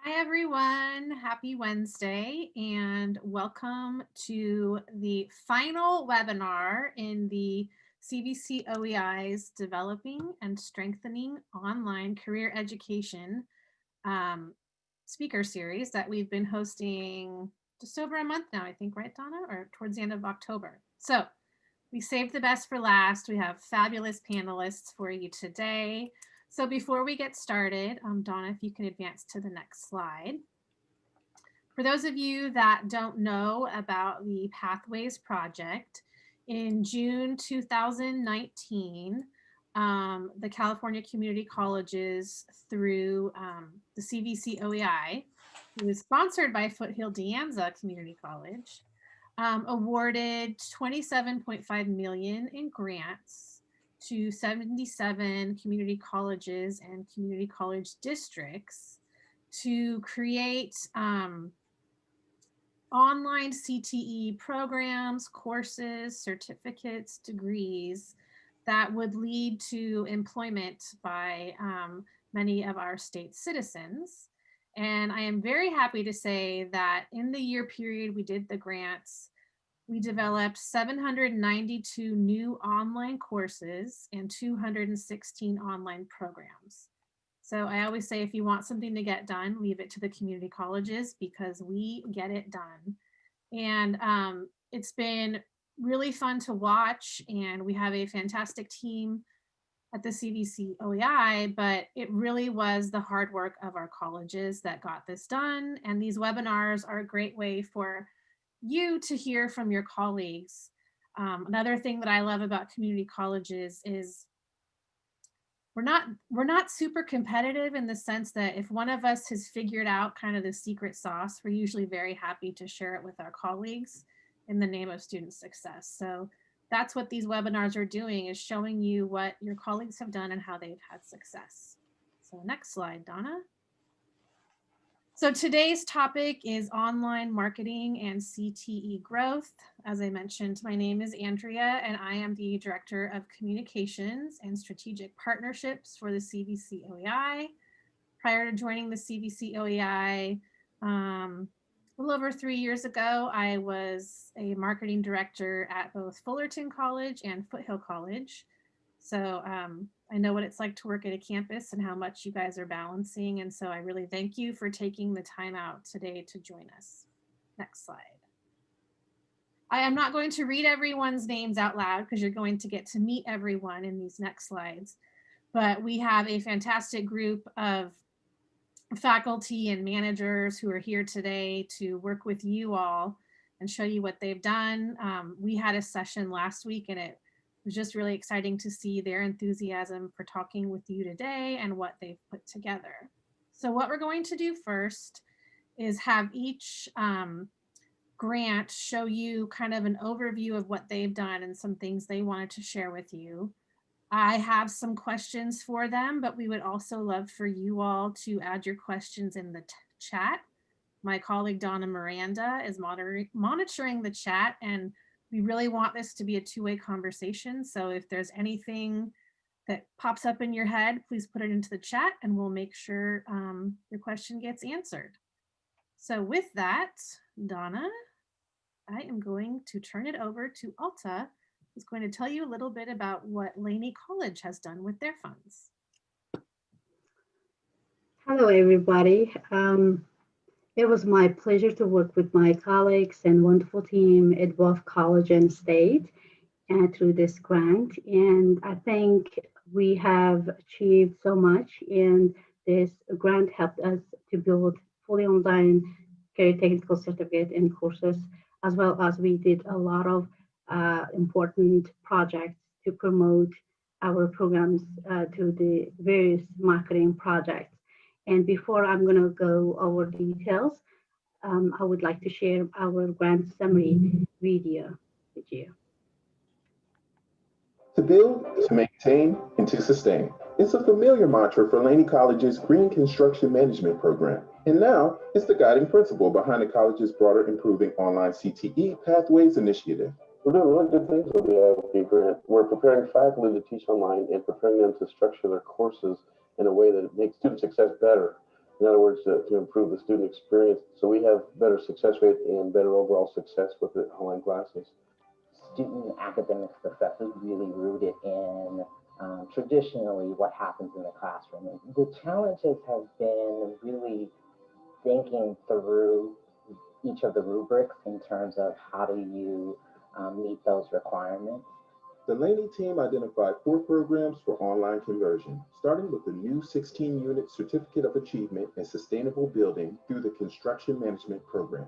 Hi, everyone. Happy Wednesday and welcome to the final webinar in the CVC-OEI's Developing and Strengthening Online Career Education speaker series that we've been hosting just over a month now, I think, right, Donna? Or towards the end of October. So we saved the best for last. We have fabulous panelists for you today. So before we get started, Donna, if you can advance to the next slide. For those of you that don't know about the Pathways Project, in June 2019, the California Community Colleges through the CVC-OEI, who is sponsored by Foothill De Anza Community College, awarded $27.5 million in grants to 77 community colleges and community college districts to create online CTE programs, courses, certificates, degrees that would lead to employment by many of our state citizens. And I am very happy to say that in the year period we did the grants, we developed 792 new online courses and 216 online programs. So I always say, if you want something to get done, leave it to the community colleges because we get it done. And it's been really fun to watch, and we have a fantastic team at the CVC-OEI, but it really was the hard work of our colleges that got this done. And these webinars are a great way for you to hear from your colleagues. Another thing that I love about community colleges is we're not super competitive in the sense that if one of us has figured out kind of the secret sauce, we're usually very happy to share it with our colleagues in the name of student success. So that's what these webinars are doing, is showing you what your colleagues have done and how they've had success. So next slide, Donna. So today's topic is online marketing and CTE growth. As I mentioned, my name is Andrea, and I am the Director of Communications and Strategic Partnerships for the CVC-OEI. Prior to joining the CVC-OEI, a little over 3 years ago, I was a marketing director at both Fullerton College and Foothill College. So I know what it's like to work at a campus and how much you guys are balancing. And so I really thank you for taking the time out today to join us. Next slide. I am not going to read everyone's names out loud because you're going to get to meet everyone in these next slides. But we have a fantastic group of faculty and managers who are here today to work with you all and show you what they've done. We had a session last week, and it was just really exciting to see their enthusiasm for talking with you today and what they've put together. So what we're going to do first is have each grant show you kind of an overview of what they've done and some things they wanted to share with you. I have some questions for them, but we would also love for you all to add your questions in the chat. My colleague Donna Miranda is monitoring the chat, and we really want this to be a two-way conversation. So if there's anything that pops up in your head, please put it into the chat and we'll make sure your question gets answered. So with that, Donna, I am going to turn it over to Alta, who's going to tell you a little bit about what Laney College has done with their funds. Hello, everybody. It was my pleasure to work with my colleagues and wonderful team at both college and state through this grant. And I think we have achieved so much, and this grant helped us to build fully online career technical certificate and courses, as well as we did a lot of important projects to promote our programs to the various marketing projects. And before I'm going to go over details, I would like to share our grant summary video with you. To build, to maintain, and to sustain. It's a familiar mantra for Laney College's Green Construction Management Program. And now, it's the guiding principle behind the college's broader Improving Online CTE Pathways initiative. We're doing really good things with the IOP grant. We're preparing faculty to teach online and preparing them to structure their courses in a way that makes student success better. In other words, to improve the student experience, so we have better success rate and better overall success with the online classes. Student academic success is really rooted in traditionally what happens in the classroom. And the challenges have been really thinking through each of the rubrics in terms of how do you meet those requirements. The Laney team identified 4 programs for online conversion, starting with the new 16-unit Certificate of Achievement in Sustainable Building through the Construction Management Program.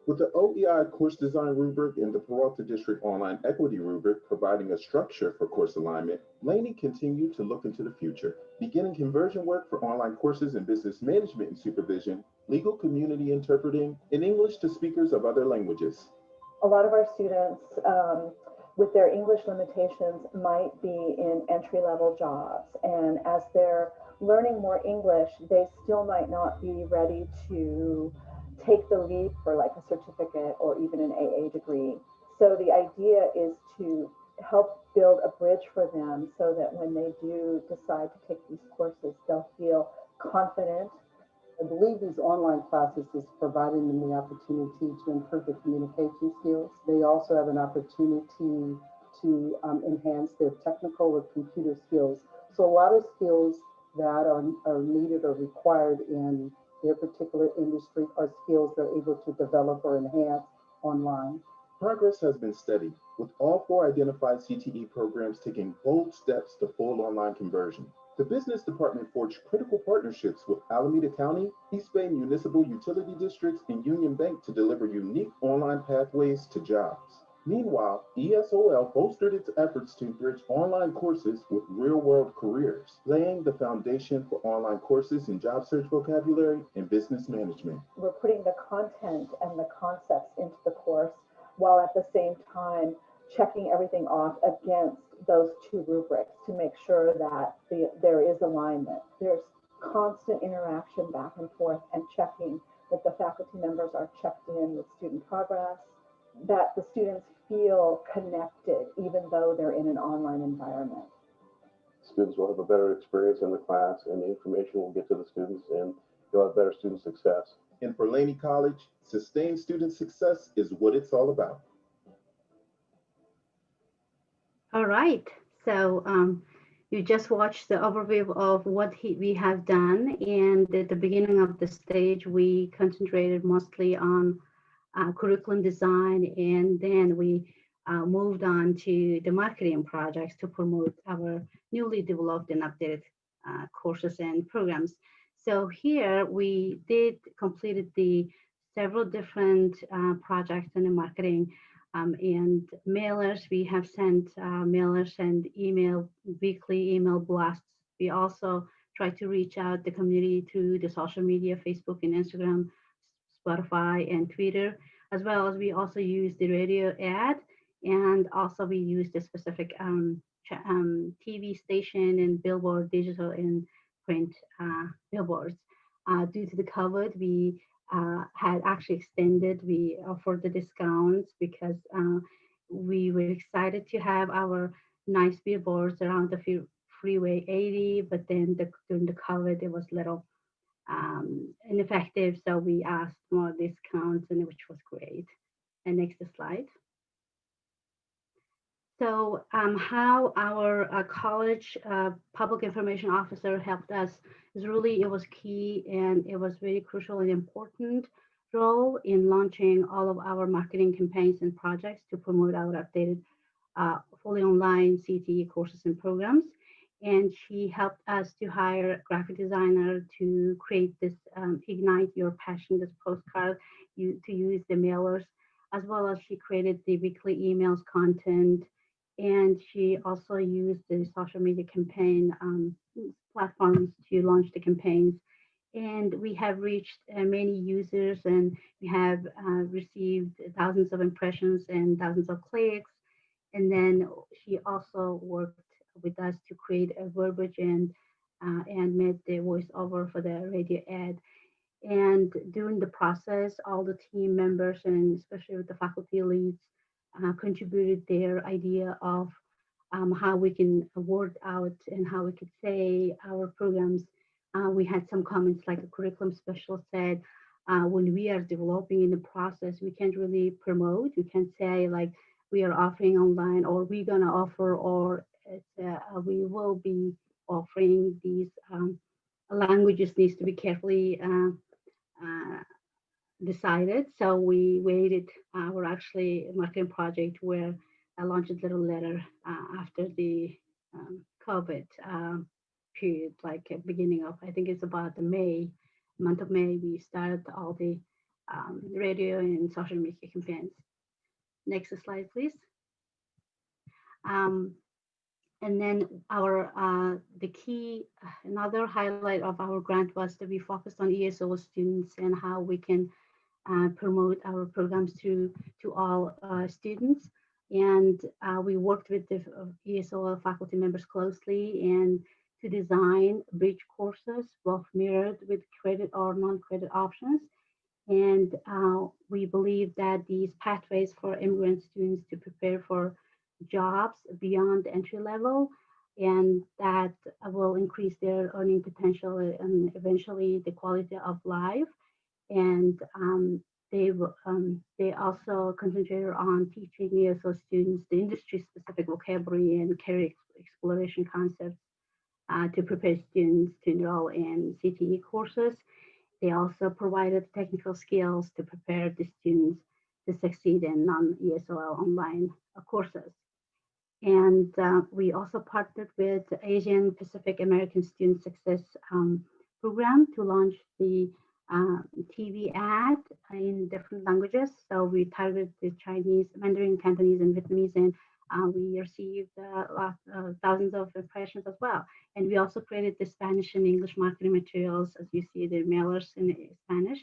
With the OEI course design rubric and the Peralta District Online Equity rubric providing a structure for course alignment, Laney continued to look into the future, beginning conversion work for online courses in business management and supervision, legal community interpreting, and English to speakers of other languages. A lot of our students with their English limitations might be in entry-level jobs, and as they're learning more English, they still might not be ready to take the leap for like a certificate or even an AA degree. So the idea is to help build a bridge for them so that when they do decide to take these courses, they'll feel confident. I believe these online classes is providing them the opportunity to improve their communication skills. They also have an opportunity to enhance their technical or computer skills. So a lot of skills that are needed or required in their particular industry are skills they're able to develop or enhance online. Progress has been steady, with all 4 identified CTE programs taking bold steps to full online conversion. The business department forged critical partnerships with Alameda County, East Bay Municipal Utility Districts, and Union Bank to deliver unique online pathways to jobs. Meanwhile, ESOL bolstered its efforts to bridge online courses with real-world careers, laying the foundation for online courses in job search vocabulary and business management. We're putting the content and the concepts into the course while at the same time checking everything off against those 2 rubrics to make sure that there is alignment. There's constant interaction back and forth and checking that the faculty members are checked in with student progress, that the students feel connected even though they're in an online environment. Students will have a better experience in the class, and the information will get to the students, and you'll have better student success. And for Laney College, sustained student success is what it's all about. All right, so you just watched the overview of what we have done, and at the beginning of the stage, we concentrated mostly on curriculum design, and then we moved on to the marketing projects to promote our newly developed and updated courses and programs. So here we did completed the several different projects in the marketing and mailers. We have sent mailers and weekly email blasts. We also try to reach out the community through the social media, Facebook and Instagram, Spotify and Twitter, as well as we also use the radio ad, and also we use the specific TV station and billboard, digital and print billboards. Due to the COVID, we had actually extended, we offered the discounts because we were excited to have our nice billboards around the Freeway 80, but then during the COVID, it was little ineffective. So we asked more discounts, and which was great. And next slide. So how our college public information officer helped us is really, it was key, and it was very crucial and important role in launching all of our marketing campaigns and projects to promote our updated fully online CTE courses and programs. And she helped us to hire a graphic designer to create this Ignite Your Passion, this postcard, to use the mailers, as well as she created the weekly emails content. And she also used the social media campaign platforms to launch the campaigns. And we have reached many users, and we have received thousands of impressions and thousands of clicks. And then she also worked with us to create a verbiage and made the voiceover for the radio ad. And during the process, all the team members, and especially with the faculty leads, contributed their idea of how we can word out and how we could say our programs We had some comments like a curriculum specialist said, when we are developing in the process, we can't really promote. We can't say like we are offering online or we're going to offer or we will be offering these languages needs to be carefully uh, decided. So we waited. We're actually a marketing project where I launched a little letter after the COVID period, like beginning of, I think it's about the May, month of May, we started all the radio and social media campaigns. Next slide, please. Um, and then our the key, another highlight of our grant was that we focused on ESOL students and how we can promote our programs to all students. And we worked with the ESOL faculty members closely and to design bridge courses, both mirrored with credit or non-credit options. And we believe that these pathways for immigrant students to prepare for jobs beyond entry level, and that will increase their earning potential and eventually the quality of life. And they also concentrated on teaching ESO students the industry-specific vocabulary and career exploration concepts to prepare students to enroll in CTE courses. They also provided technical skills to prepare the students to succeed in non-ESOL online courses. And we also partnered with the Asian Pacific American Student Success Program to launch the TV ad in different languages. So we targeted the Chinese, Mandarin, Cantonese, and Vietnamese, and we received thousands of impressions as well. And we also created the Spanish and English marketing materials, as you see the mailers in Spanish.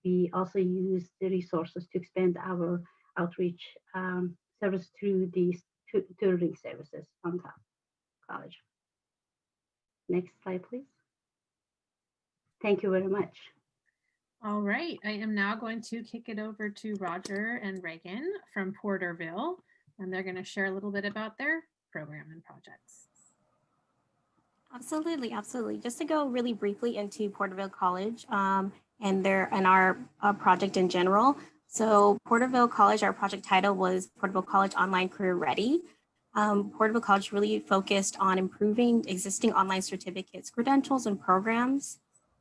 We also used the resources to expand our outreach service through these tutoring services on top college. Next slide, please. Thank you very much. All right, I am now going to kick it over to Roger and Reagan from Porterville, and they're going to share a little bit about their program and projects. Absolutely, absolutely. Just to go really briefly into Porterville College and our project in general. So Porterville College, our project title was Porterville College Online Career Ready. Porterville College really focused on improving existing online certificates, credentials, and programs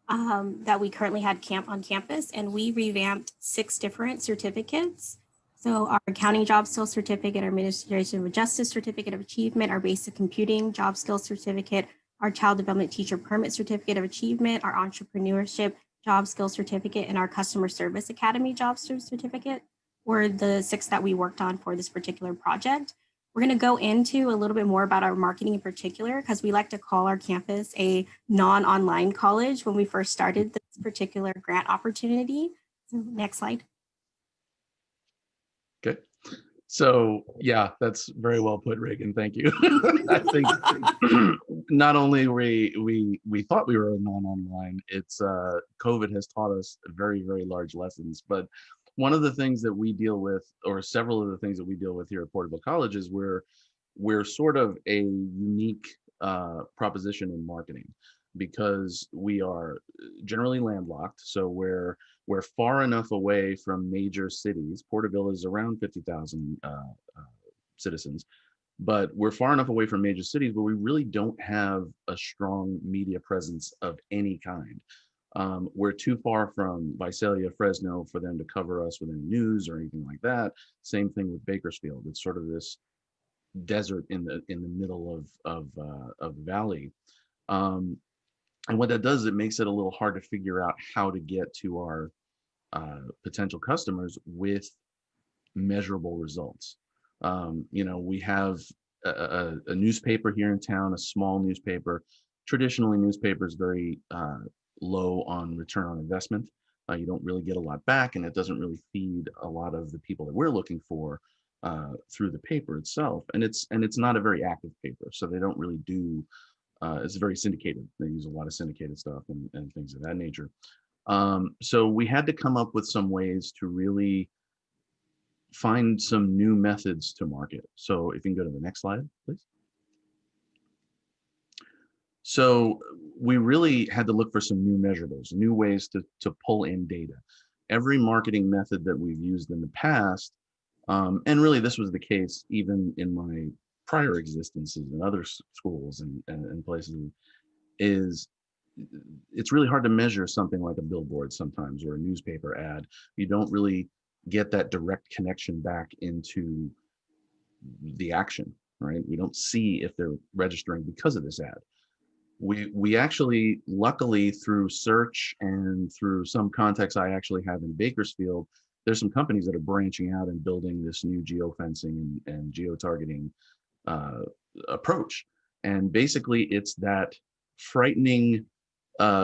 that we currently had on campus, and we revamped 6 different certificates. So our accounting job skills certificate, our administration of justice certificate of achievement, our basic computing job skills certificate, our child development teacher permit certificate of achievement, our entrepreneurship job skills certificate, and our customer service academy job certificate were the 6 that we worked on for this particular project. We're going to go into a little bit more about our marketing in particular, because we like to call our campus a non-online college when we first started this particular grant opportunity. So next slide. Okay. So yeah, that's very well put, Reagan. Thank you. I think not only we thought we were non-online, it's COVID has taught us very, very large lessons. But one of the things that we deal with, or several of the things that we deal with here at Porterville College, is we're sort of a unique proposition in marketing, because we are generally landlocked. So we're far enough away from major cities. Porterville is around 50,000 citizens, but we're far enough away from major cities where we really don't have a strong media presence of any kind. We're too far from Visalia, Fresno for them to cover us with any news or anything like that. Same thing with Bakersfield. It's sort of this desert in the middle of the valley. And what that does, it makes it a little hard to figure out how to get to our potential customers with measurable results. We have a newspaper here in town, a small newspaper. Traditionally, newspapers very low on return on investment. You don't really get a lot back, and it doesn't really feed a lot of the people that we're looking for through the paper itself. And it's not a very active paper, so they don't really do. It's very syndicated. They use a lot of syndicated stuff and things of that nature. So we had to come up with some ways to really find some new methods to market. So if you can go to the next slide, please. So we really had to look for some new measurables, new ways to pull in data. Every marketing method that we've used in the past, and really this was the case even in my prior existences in other schools and places, is it's really hard to measure something like a billboard sometimes, or a newspaper ad. You don't really get that direct connection back into the action, right? We don't see if they're registering because of this ad. We actually, luckily, through search and through some contacts I actually have in Bakersfield, there's some companies that are branching out and building this new geofencing and geotargeting approach. And basically it's that frightening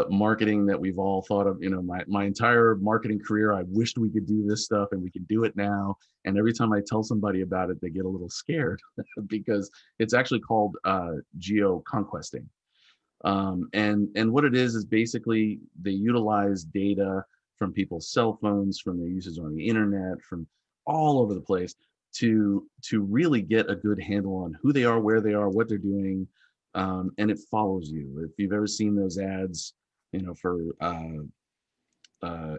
marketing that we've all thought of, my entire marketing career. I wished we could do this stuff and we can do it now. And every time I tell somebody about it, they get a little scared because it's actually called geoconquesting. And what it is basically they utilize data from people's cell phones, from their uses on the internet, from all over the place to really get a good handle on who they are, where they are, what they're doing. And it follows you. If you've ever seen those ads, for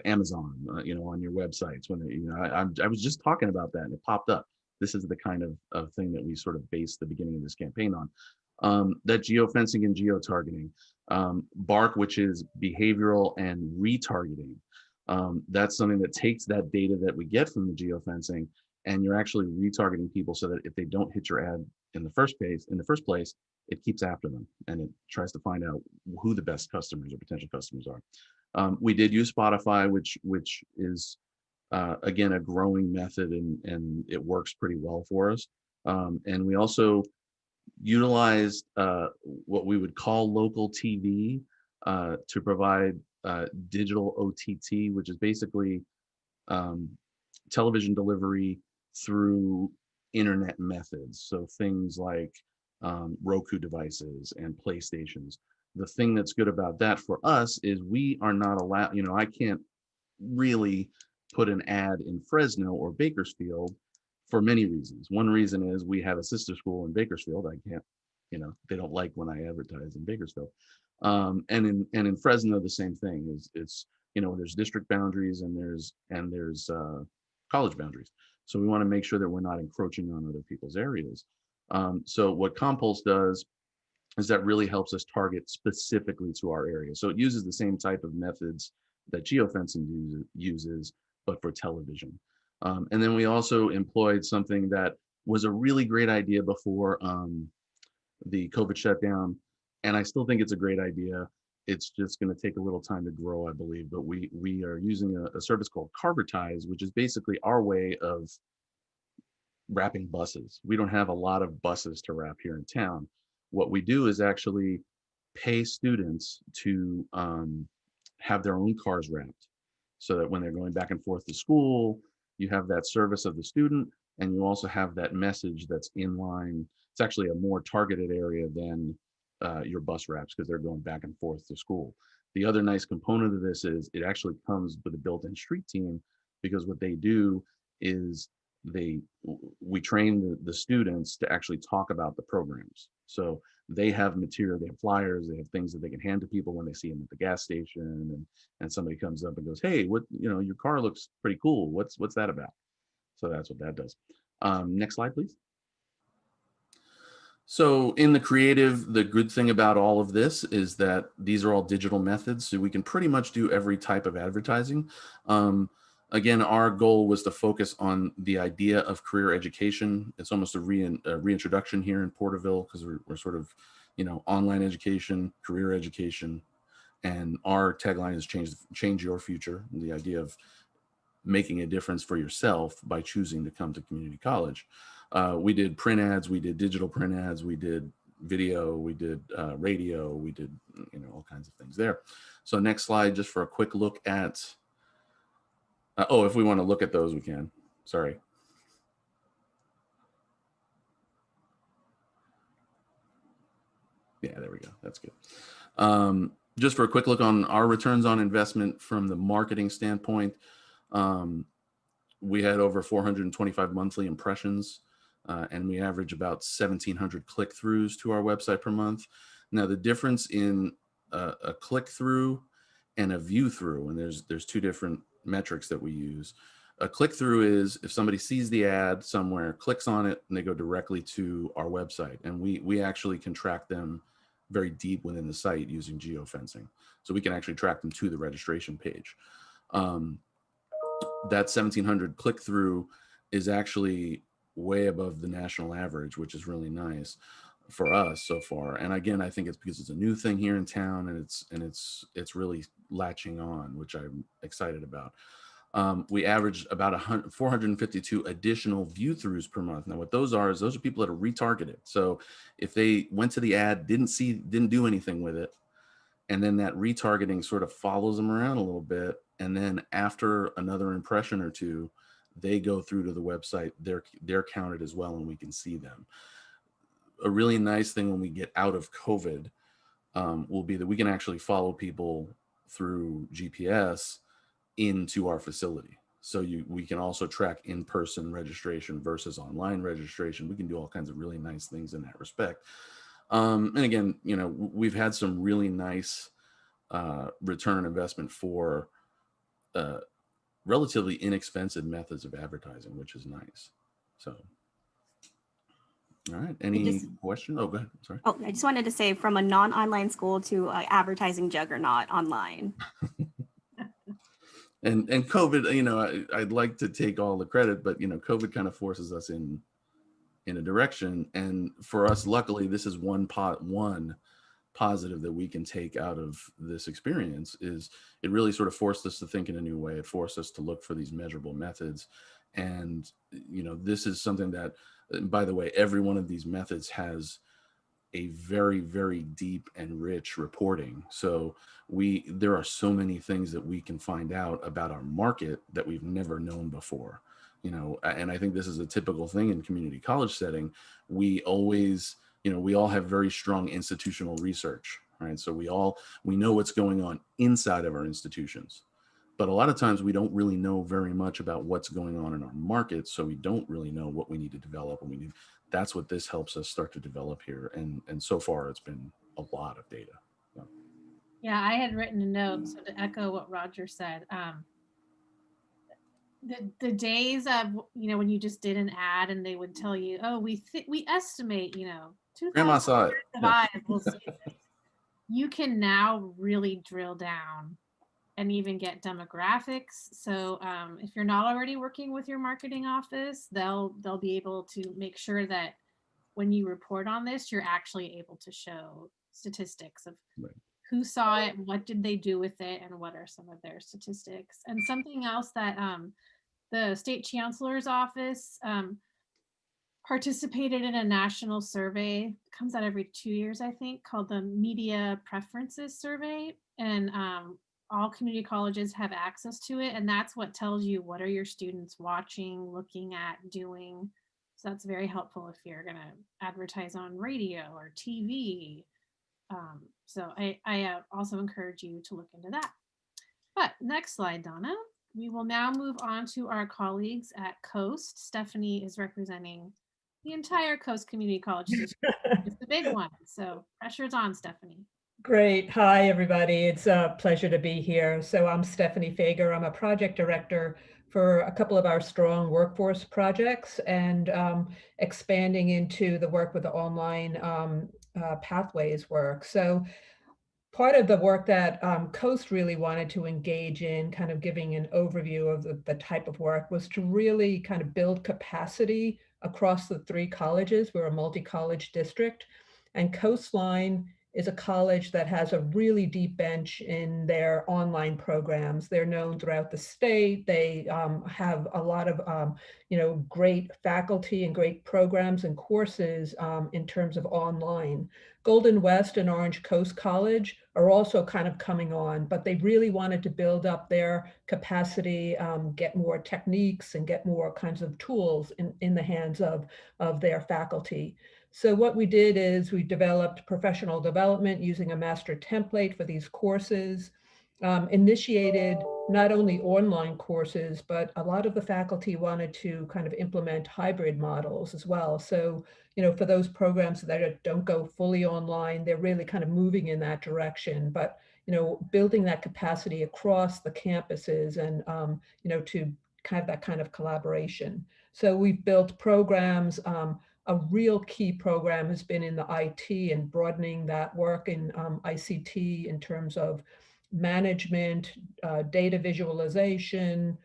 Amazon, on your websites, when I was just talking about that and it popped up. This is the kind of thing that we sort of based the beginning of this campaign on. That geofencing and geotargeting, BARC, which is behavioral and retargeting. That's something that takes that data that we get from the geofencing, and you're actually retargeting people so that if they don't hit your ad in the first place, it keeps after them and it tries to find out who the best customers or potential customers are. We did use Spotify, which is again a growing method, and it works pretty well for us. And we also utilized what we would call local TV to provide digital OTT, which is basically television delivery through internet methods. So things like Roku devices and PlayStations. The thing that's good about that for us is we are not allowed, I can't really put an ad in Fresno or Bakersfield for many reasons. One reason is we have a sister school in Bakersfield. I can't, they don't like when I advertise in Bakersfield. And in Fresno, the same thing is there's district boundaries and there's college boundaries. So we want to make sure that we're not encroaching on other people's areas. So what Compulse does is that really helps us target specifically to our area. So it uses the same type of methods that geofencing uses, but for television. And then we also employed something that was a really great idea before the COVID shutdown. And I still think it's a great idea. It's just going to take a little time to grow, I believe. But we are using a service called Carvertize, which is basically our way of wrapping buses. We don't have a lot of buses to wrap here in town. What we do is actually pay students to have their own cars wrapped, so that when they're going back and forth to school, you have that service of the student, and you also have that message that's in line. It's actually a more targeted area than your bus wraps, because they're going back and forth to school. The other nice component of this is it actually comes with a built-in street team, because what they do is we train the students to actually talk about the programs. So they have material, they have flyers, they have things that they can hand to people when they see them at the gas station, and somebody comes up and goes, "Hey, what, your car looks pretty cool. What's that about?" So that's what that does. Next slide, please. So in the creative, the good thing about all of this is that these are all digital methods, so we can pretty much do every type of advertising. Again, our goal was to focus on the idea of career education. It's almost a reintroduction here in Porterville, because we're sort of, online education, career education, and our tagline is change your future. The idea of making a difference for yourself by choosing to come to community college. We did print ads, we did digital print ads, we did video, we did radio, we did all kinds of things there. So next slide, just for a quick look at, if we want to look at those, we can. Sorry. Yeah, there we go. That's good. Just for a quick look on our returns on investment from the marketing standpoint, we had over 425 monthly impressions, and we average about 1,700 click-throughs to our website per month. Now, the difference in a click through and a view through, and there's two different metrics that we use. A click through is if somebody sees the ad somewhere, clicks on it, and they go directly to our website, and we actually can track them very deep within the site using geofencing, so we can actually track them to the registration page. That 1,700 click through is actually way above the national average, which is really nice for us so far. And again, I think it's because it's a new thing here in town, and it's really latching on, which I'm excited about. We average about 452 additional view throughs per month. Now, what those are is those are people that are retargeted. So if they went to the ad, didn't do anything with it, and then that retargeting sort of follows them around a little bit, and then after another impression or two, they go through to the website, they're counted as well, and we can see them. A really nice thing when we get out of COVID will be that we can actually follow people through GPS into our facility. So we can also track in-person registration versus online registration. We can do all kinds of really nice things in that respect. And again, you know, we've had some really nice return on investment for relatively inexpensive methods of advertising, which is nice. So, all right, any question? Oh, go ahead, sorry. Oh, I just wanted to say, from a non-online school to advertising juggernaut online. And COVID, you know, I'd like to take all the credit, but, you know, COVID kind of forces us in a direction. And for us, luckily, this is one positive that we can take out of this experience is it really sort of forced us to think in a new way. It forced us to look for these measurable methods. And, you know, this is something that, by the way, every one of these methods has a very, very deep and rich reporting. So there are so many things that we can find out about our market that we've never known before, you know, and I think this is a typical thing in community college setting. We always, you know, we all have very strong institutional research, right? So we know what's going on inside of our institutions, but a lot of times we don't really know very much about what's going on in our market. So we don't really know what we need to develop, and that's what this helps us start to develop here. And so far it's been a lot of data. So. Yeah, I had written a note, so to echo what Roger said, the days of, you know, when you just did an ad and they would tell you, oh, we estimate, you know, 2,000 will see this. You can now really drill down and even get demographics. So if you're not already working with your marketing office, they'll be able to make sure that when you report on this, you're actually able to show statistics of who saw it, what did they do with it, and what are some of their statistics. And something else that the state chancellor's office participated in a national survey. It comes out every 2 years, I think, called the Media Preferences Survey. And all community colleges have access to it. And that's what tells you what are your students watching, looking at, doing. So that's very helpful if you're going to advertise on radio or TV. So I also encourage you to look into that. But next slide, Donna. We will now move on to our colleagues at Coast. Stephanie is representing the entire Coast Community College District. It's the big one. So pressure's on, Stephanie. Great. Hi, everybody. It's a pleasure to be here. So I'm Stephanie Fager. I'm a project director for a couple of our strong workforce projects and expanding into the work with the online pathways work. So part of the work that Coast really wanted to engage in, kind of giving an overview of the type of work, was to really kind of build capacity across the 3 colleges. We're a multi-college district, and Coastline is a college that has a really deep bench in their online programs. They're known throughout the state. They have a lot of great faculty and great programs and courses in terms of online. Golden West and Orange Coast College are also kind of coming on, but they really wanted to build up their capacity, get more techniques and get more kinds of tools in the hands of their faculty. So what we did is we developed professional development using a master template for these courses. initiated not only online courses, but a lot of the faculty wanted to kind of implement hybrid models as well. So, you know, for those programs that don't go fully online, they're really kind of moving in that direction. But, you know, building that capacity across the campuses and, you know, to kind of that kind of collaboration. So we've built programs. A real key program has been in the IT and broadening that work in ICT in terms of management, data visualization,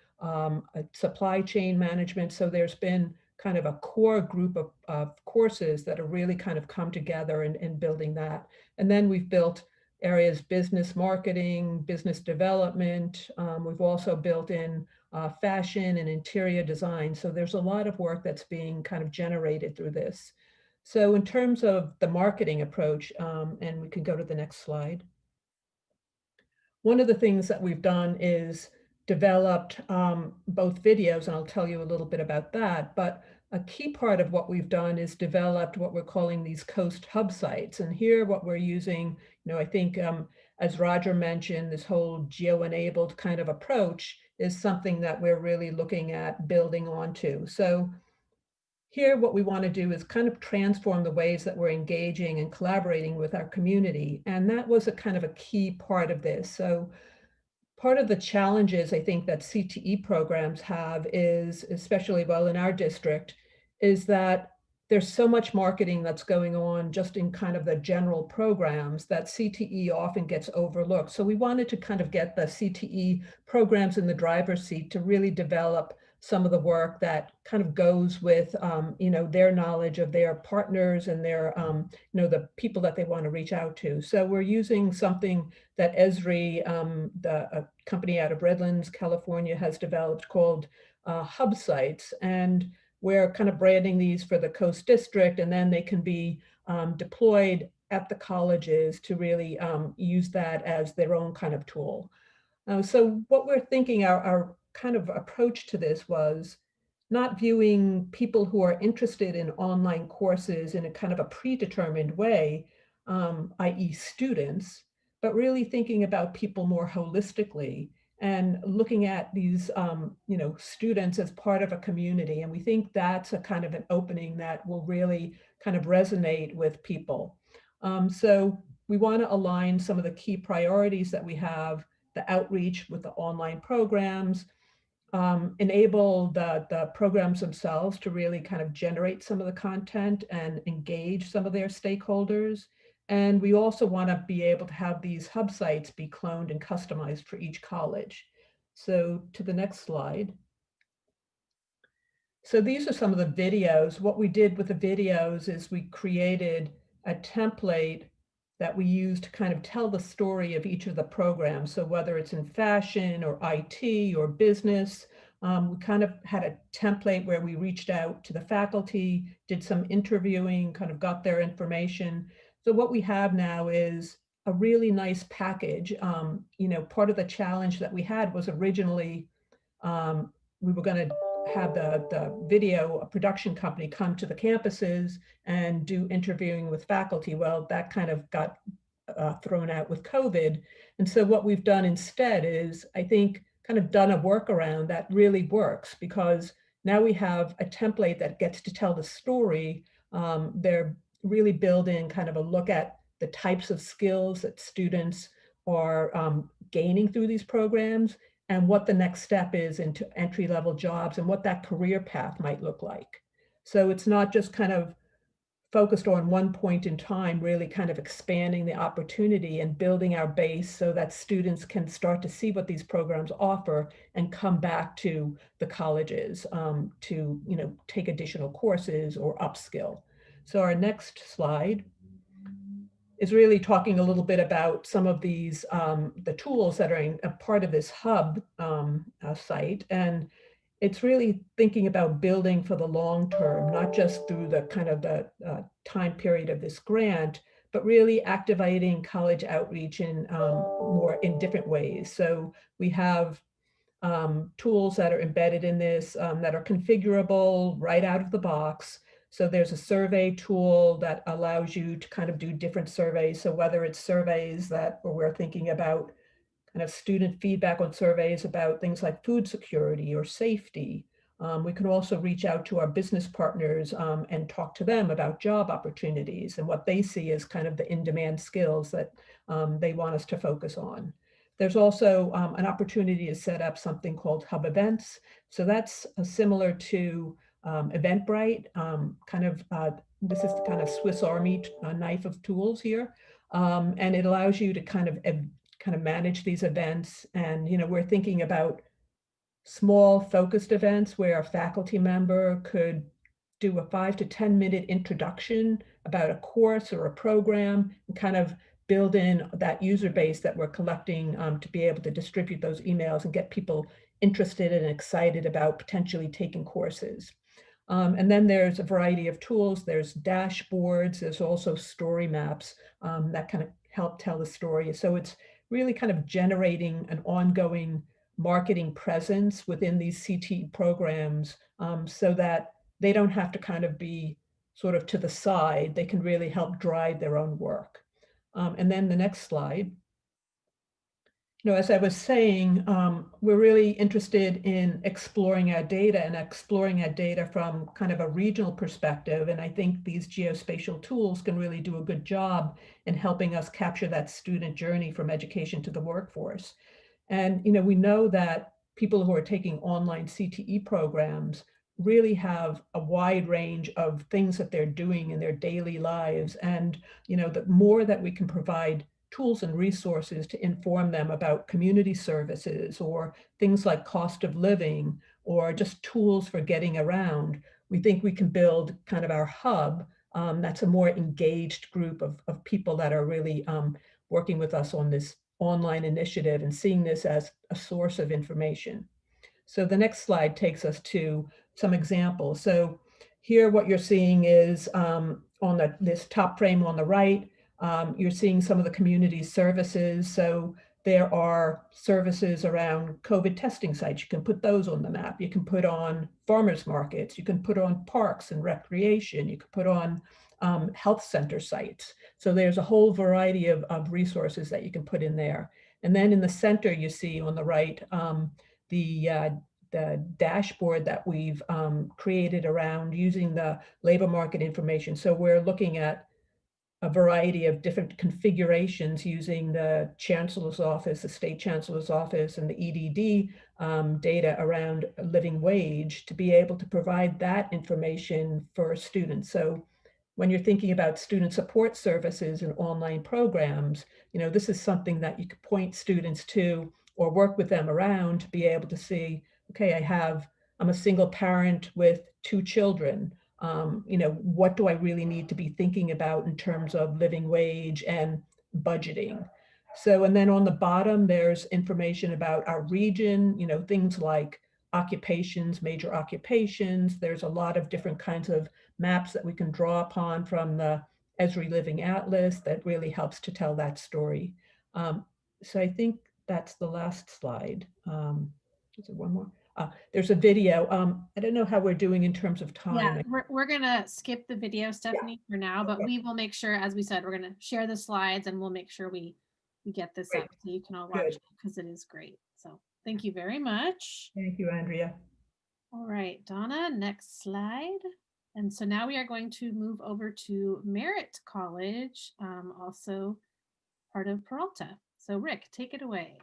supply chain management. So there's been kind of a core group of courses that have really kind of come together in building that. And then we've built areas, business marketing, business development. We've also built in fashion and interior design. So there's a lot of work that's being kind of generated through this. So in terms of the marketing approach, and we can go to the next slide. One of the things that we've done is developed both videos, and I'll tell you a little bit about that, but a key part of what we've done is developed what we're calling these coast hub sites. And here what we're using, you know, I think as Roger mentioned, this whole geo-enabled kind of approach is something that we're really looking at building onto. So here, what we want to do is kind of transform the ways that we're engaging and collaborating with our community. And that was a kind of a key part of this. So part of the challenges I think that CTE programs have is, especially well in our district, is that there's so much marketing that's going on just in kind of the general programs that CTE often gets overlooked. So we wanted to kind of get the CTE programs in the driver's seat to really develop some of the work that kind of goes with, you know, their knowledge of their partners and their, you know, the people that they want to reach out to. So we're using something that Esri, the company out of Redlands, California, has developed called hub sites. And we're kind of branding these for the Coast District, and then they can be deployed at the colleges to really use that as their own kind of tool. So what we're thinking, our kind of approach to this was not viewing people who are interested in online courses in a kind of a predetermined way, i.e. students, but really thinking about people more holistically and looking at these, you know, students as part of a community. And we think that's a kind of an opening that will really kind of resonate with people. So we want to align some of the key priorities that we have, the outreach with the online programs, enable the programs themselves to really kind of generate some of the content and engage some of their stakeholders. And we also want to be able to have these hub sites be cloned and customized for each college. So to the next slide. So these are some of the videos. What we did with the videos is we created a template that we use to kind of tell the story of each of the programs. So whether it's in fashion or IT or business, we kind of had a template where we reached out to the faculty, did some interviewing, kind of got their information. So what we have now is a really nice package. You know, part of the challenge that we had was originally we were going to have the video production company come to the campuses and do interviewing with faculty. Well, that kind of got thrown out with COVID. And so what we've done instead is, I think, kind of done a workaround that really works, because now we have a template that gets to tell the story. They're really building kind of a look at the types of skills that students are gaining through these programs, and what the next step is into entry-level jobs and what that career path might look like. So it's not just kind of focused on one point in time, really kind of expanding the opportunity and building our base so that students can start to see what these programs offer and come back to the colleges to, you know, take additional courses or upskill. So our next slide is really talking a little bit about some of these, the tools that are a part of this hub site. And it's really thinking about building for the long term, not just through the kind of the time period of this grant, but really activating college outreach in more in different ways. So we have tools that are embedded in this that are configurable right out of the box. So there's a survey tool that allows you to kind of do different surveys. So whether it's surveys that where we're thinking about kind of student feedback on surveys about things like food security or safety. We can also reach out to our business partners and talk to them about job opportunities and what they see as kind of the in-demand skills that they want us to focus on. There's also an opportunity to set up something called hub events. So that's similar to Eventbrite, this is the kind of Swiss Army knife of tools here. And it allows you to kind of manage these events. And, we're thinking about small focused events where a faculty member could do a 5 to 10 minute introduction about a course or a program and kind of build in that user base that we're collecting to be able to distribute those emails and get people interested and excited about potentially taking courses. And then there's a variety of tools. There's dashboards. There's also story maps that kind of help tell the story. So it's really kind of generating an ongoing marketing presence within these CTE programs so that they don't have to kind of be sort of to the side. They can really help drive their own work. And then the next slide. As I was saying, we're really interested in exploring our data and exploring our data from kind of a regional perspective. And I think these geospatial tools can really do a good job in helping us capture that student journey from education to the workforce. And, we know that people who are taking online CTE programs really have a wide range of things that they're doing in their daily lives. And, the more that we can provide tools and resources to inform them about community services or things like cost of living or just tools for getting around, we think we can build kind of our hub that's a more engaged group of people that are really working with us on this online initiative and seeing this as a source of information. So the next slide takes us to some examples. So here what you're seeing is on this top frame on the right, you're seeing some of the community services. So there are services around COVID testing sites. You can put those on the map. You can put on farmers markets. You can put on parks and recreation. You can put on health center sites. So there's a whole variety of resources that you can put in there. And then in the center, you see on the right, the dashboard that we've created around using the labor market information. So we're looking at a variety of different configurations using the Chancellor's Office, the State Chancellor's Office, and the EDD data around living wage to be able to provide that information for students. So when you're thinking about student support services and online programs, this is something that you could point students to or work with them around to be able to see, okay, I'm a single parent with 2 children. What do I really need to be thinking about in terms of living wage and budgeting? So, and then on the bottom, there's information about our region, things like occupations, major occupations. There's a lot of different kinds of maps that we can draw upon from the Esri Living Atlas that really helps to tell that story. So I think that's the last slide. Is there one more? There's a video. I don't know how we're doing in terms of time. Yeah, we're gonna skip the video, Stephanie, for now, but we will make sure, as we said, we're gonna share the slides and we'll make sure we get this up so you can all watch it because it is great. So thank you very much. Thank you, Andrea. All right, Donna, next slide. And so now we are going to move over to MERRITT College, also part of Peralta. So Rick, take it away.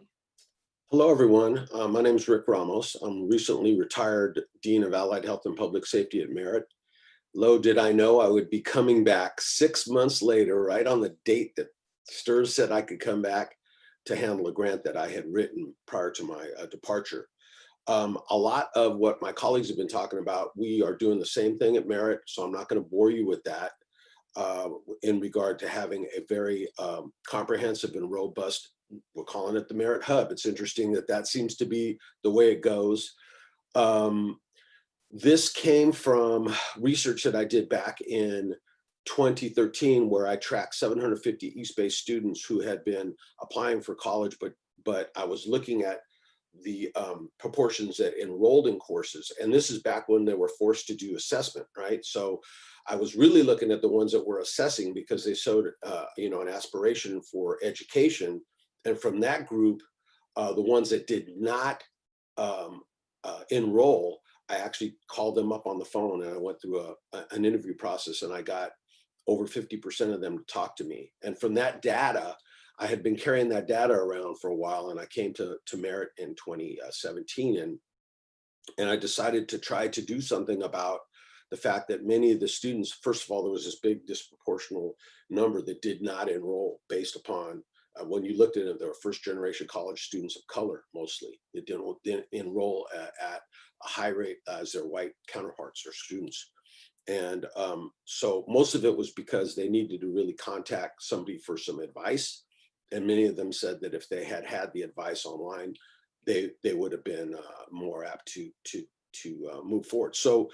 Hello, everyone. My name is Rick Ramos. I'm recently retired Dean of Allied Health and Public Safety at MERRITT. Little did I know I would be coming back 6 months later, right on the date that STIRS said I could come back to handle a grant that I had written prior to my departure. A lot of what my colleagues have been talking about, we are doing the same thing at MERRITT, so I'm not going to bore you with that in regard to having a very comprehensive and robust, we're calling it the MERRITT Hub. It's interesting that that seems to be the way it goes. This came from research that I did back in 2013, where I tracked 750 East Bay students who had been applying for college, but I was looking at the proportions that enrolled in courses. And this is back when they were forced to do assessment, right? So I was really looking at the ones that were assessing because they showed, an aspiration for education. And from that group, the ones that did not enroll, I actually called them up on the phone and I went through an interview process, and I got over 50% of them to talk to me. And from that data, I had been carrying that data around for a while, and I came to MERRITT in 2017, and I decided to try to do something about the fact that many of the students, first of all, there was this big disproportional number that did not enroll based upon, when you looked at it, there were first generation college students of color mostly. They didn't enroll at a high rate as their white counterparts or students. And so most of it was because they needed to really contact somebody for some advice. And many of them said that if they had had the advice online, they would have been more apt to move forward. So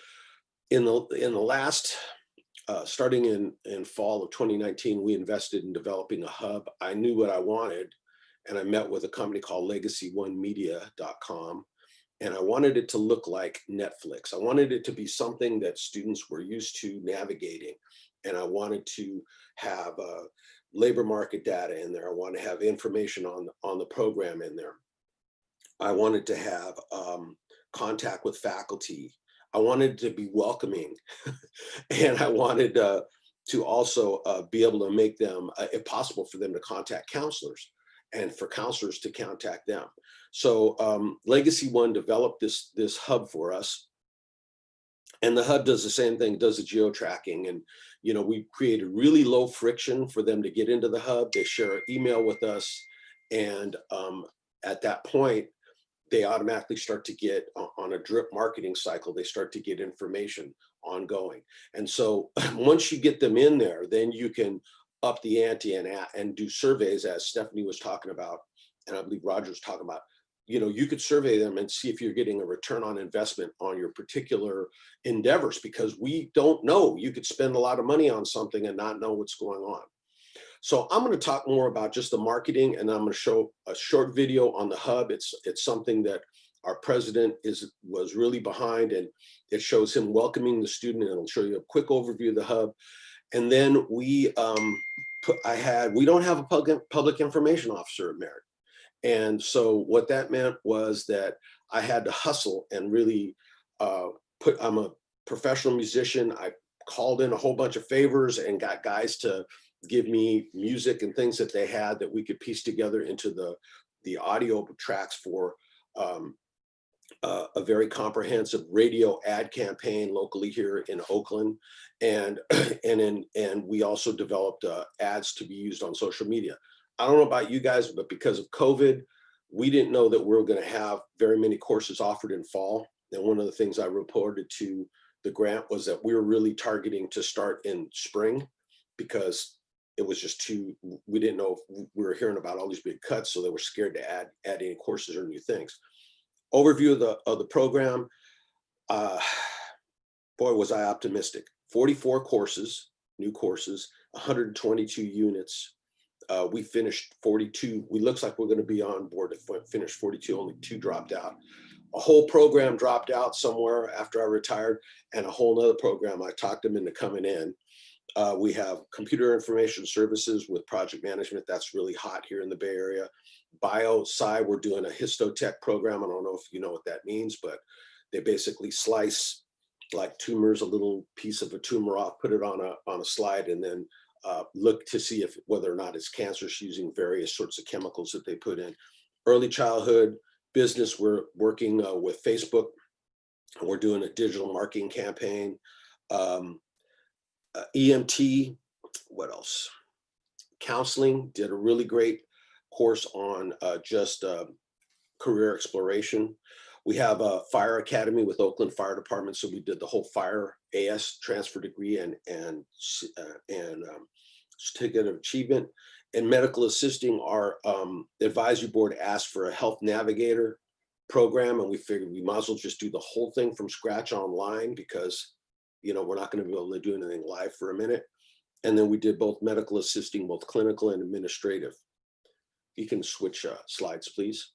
in the last, starting in fall of 2019, we invested in developing a hub. I knew what I wanted, and I met with a company called legacy1media.com. And I wanted it to look like Netflix. I wanted it to be something that students were used to navigating. And I wanted to have labor market data in there. I wanted to have information on the program in there. I wanted to have contact with faculty. I wanted it to be welcoming. And I wanted to also be able to make them, if possible, for them to contact counselors and for counselors to contact them. So Legacy One developed this hub for us. And the hub does the same thing, does the geo-tracking. And, you know, we created really low friction for them to get into the hub. They share an email with us. And at that point, they automatically start to get on a drip marketing cycle, they start to get information ongoing. And so once you get them in there, then you can up the ante and do surveys, as Stephanie was talking about, and I believe Roger was talking about. You know, you could survey them and see if you're getting a return on investment on your particular endeavors, because we don't know. You could spend a lot of money on something and not know what's going on. So I'm going to talk more about just the marketing, and I'm going to show a short video on the hub. It's something that our president was really behind, and it shows him welcoming the student, and it'll show you a quick overview of the hub. And then we don't have a public information officer at MERRITT. And so what that meant was that I had to hustle and really I'm a professional musician. I called in a whole bunch of favors and got guys to give me music and things that they had that we could piece together into the audio tracks for a very comprehensive radio ad campaign locally here in Oakland. And we also developed ads to be used on social media. I don't know about you guys, but because of COVID, we didn't know that we were going to have very many courses offered in fall. And one of the things I reported to the grant was that we were really targeting to start in spring, because it was just we didn't know if we were hearing about all these big cuts, so they were scared to add any courses or new things. Overview of the program. Boy, was I optimistic. 44 courses, new courses, 122 units. We finished 42. We looks like we're going to be on board to finish 42. Only 2 dropped out. A whole program dropped out somewhere after I retired, and a whole nother program I talked them into coming in. We have computer information services with project management. That's really hot here in the Bay Area. Bio-Sci, we're doing a histotech program. I don't know if you know what that means, but they basically slice like tumors, a little piece of a tumor off, put it on a slide, and then look to see whether or not it's cancerous using various sorts of chemicals that they put in. Early childhood business, we're working with Facebook. We're doing a digital marketing campaign. EMT, what else? Counseling, did a really great course on just career exploration. We have a fire academy with Oakland Fire Department, so we did the whole fire AS transfer degree and certificate of achievement. And medical assisting, our advisory board asked for a health navigator program, and we figured we might as well just do the whole thing from scratch online, because you know we're not going to be able to do anything live for a minute. And then we did both medical assisting, both clinical and administrative. You can switch slides, please.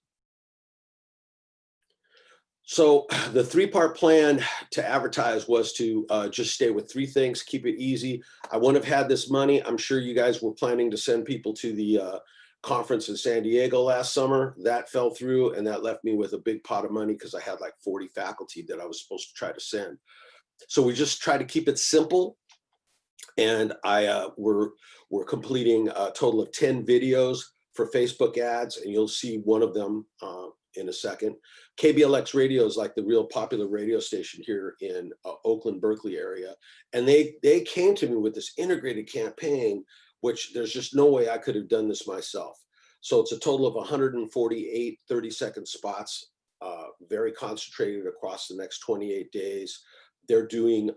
So the 3-part plan to advertise was to just stay with 3 things, keep it easy. I wouldn't have had this money. I'm sure you guys were planning to send people to the conference in San Diego last summer. That fell through, and that left me with a big pot of money because I had like 40 faculty that I was supposed to try to send. So we just try to keep it simple. And we're completing a total of 10 videos for Facebook ads, and you'll see one of them in a second. KBLX Radio is like the real popular radio station here in Oakland, Berkeley area. And they came to me with this integrated campaign, which there's just no way I could have done this myself. So it's a total of 148 30-second spots, very concentrated across the next 28 days. They're doing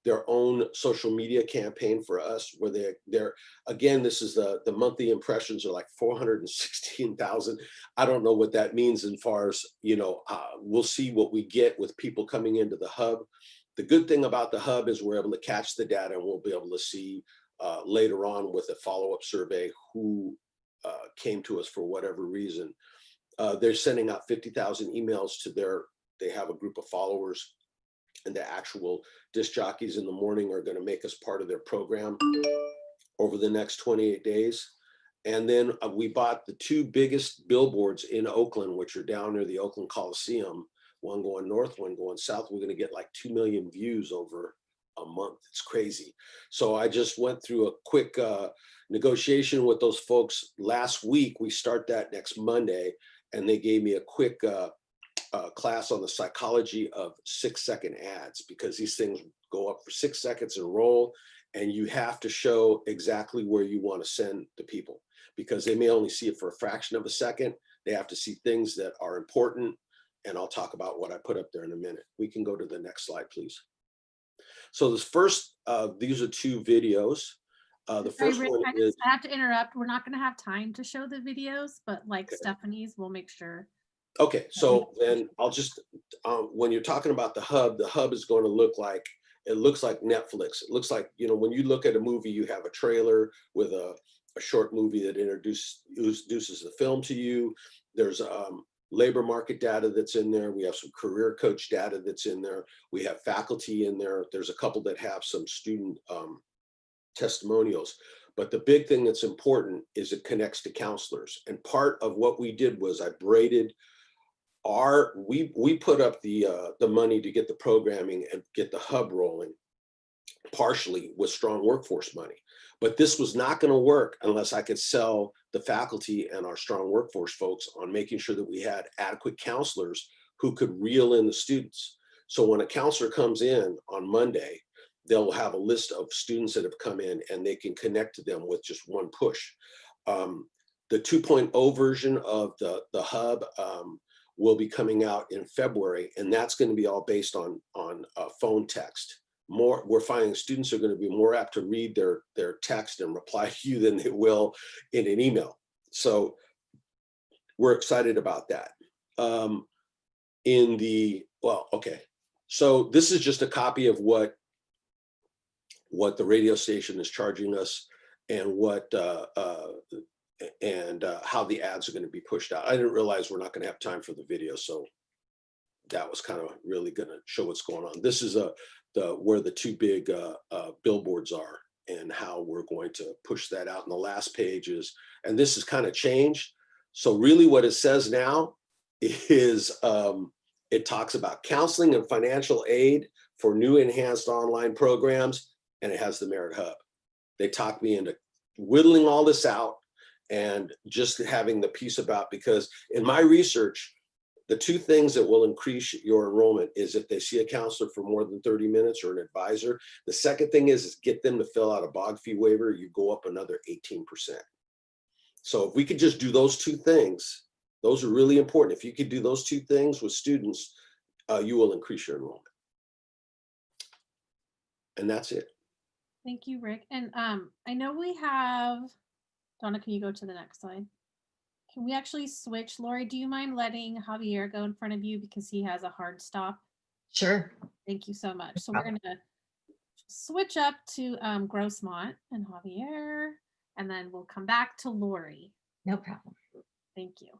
their own social media campaign for us, where they're again, this is the monthly impressions are like 416,000. I don't know what that means as far as, you know, we'll see what we get with people coming into the hub. The good thing about the hub is we're able to catch the data, and we'll be able to see later on with a follow-up survey who came to us for whatever reason. They're sending out 50,000 emails to they have a group of followers, and the actual disc jockeys in the morning are going to make us part of their program over the next 28 days. And then we bought the 2 biggest billboards in Oakland, which are down near the Oakland Coliseum, one going north, one going south. We're going to get like 2 million views over a month. It's crazy. So I just went through a quick negotiation with those folks last week. We start that next Monday, and they gave me a quick class on the psychology of 6-second ads, because these things go up for 6 seconds and roll, and you have to show exactly where you want to send the people, because they may only see it for a fraction of a second. They have to see things that are important, and I'll talk about what I put up there in a minute. We can go to the next slide, please. So this first, these are 2 videos. The first Rick, one is— I have to interrupt. We're not going to have time to show the videos, but like Stephanie's, we'll make sure. Okay, so then I'll just, when you're talking about the hub is going to look like, it looks like Netflix. It looks like, you know, when you look at a movie, you have a trailer with a short movie that introduces the film to you. There's labor market data that's in there. We have some career coach data that's in there. We have faculty in there. There's a couple that have some student testimonials. But the big thing that's important is it connects to counselors. And part of what we did was I braided we put up the money to get the programming and get the hub rolling, partially with strong workforce money. But this was not going to work unless I could sell the faculty and our strong workforce folks on making sure that we had adequate counselors who could reel in the students. So when a counselor comes in on Monday, they'll have a list of students that have come in, and they can connect to them with just one push. The 2.0 version of the hub will be coming out in February, and that's going to be all based on phone text. We're finding students are going to be more apt to read their text and reply to you than they will in an email. So we're excited about that. So this is just a copy of what the radio station is charging us, and how the ads are going to be pushed out. I didn't realize we're not going to have time for the video, so that was kind of really going to show what's going on. This is where the 2 big billboards are, and how we're going to push that out. And the last page is, and this is kind of changed. So really what it says now is it talks about counseling and financial aid for new enhanced online programs, and it has the MERRITT Hub. They talked me into whittling all this out and just having the piece about, because in my research, the 2 things that will increase your enrollment is if they see a counselor for more than 30 minutes or an advisor. The second thing is get them to fill out a bog fee waiver. You go up another 18%. So if we could just do those 2 things, those are really important. If you could do those 2 things with students, you will increase your enrollment. And that's it. Thank you, Rick. And I know we have, Donna, can you go to the next slide? Can we actually switch? Lori, do you mind letting Javier go in front of you, because he has a hard stop? Sure. Thank you so much. So we're going to switch up to Grossmont and Javier, and then we'll come back to Lori. No problem. Thank you.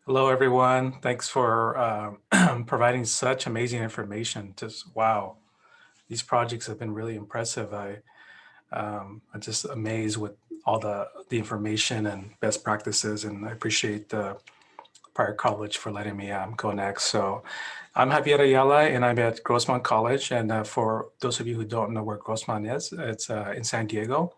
Hello, everyone. Thanks for providing such amazing information. Just wow, these projects have been really impressive. I'm just amazed with all the information and best practices, and I appreciate the Prior College for letting me go next. So I'm Javier Ayala, and I'm at Grossmont College. And for those of you who don't know where Grossmont is, it's in San Diego,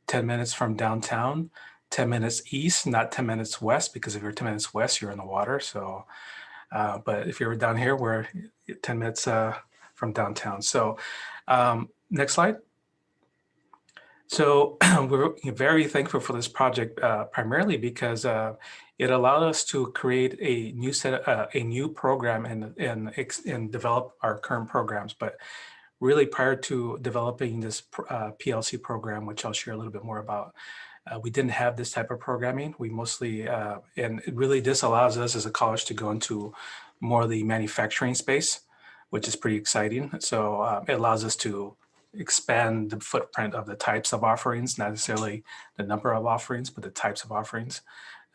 10 minutes from downtown, 10 minutes east, not 10 minutes west, because if you're 10 minutes west, you're in the water. So, but if you're down here, we're 10 minutes from downtown. So next slide. So we're very thankful for this project, primarily because it allowed us to create a new program and develop our current programs. But really, prior to developing this PLC program, which I'll share a little bit more about, we didn't have this type of programming. We mostly, and really this allows us as a college to go into more of the manufacturing space, which is pretty exciting. So it allows us to expand the footprint of the types of offerings, not necessarily the number of offerings, but the types of offerings